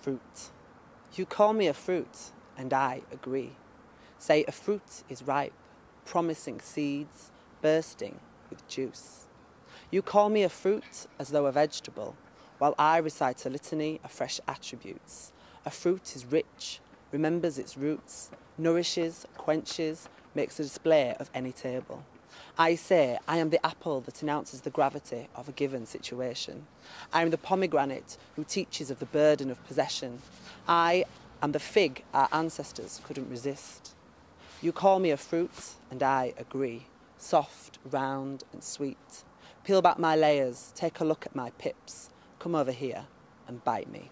fruit. You call me a fruit, and I agree. Say a fruit is ripe, promising seeds, bursting with juice. You call me a fruit as though a vegetable, while I recite a litany of fresh attributes. A fruit is rich, remembers its roots, nourishes, quenches, makes a display of any table. I say I am the apple that announces the gravity of a given situation. I am the pomegranate who teaches of the burden of possession. I am the fig our ancestors couldn't resist. You call me a fruit, and I agree. Soft, round and sweet. Peel back my layers, take a look at my pips. Come over here and bite me.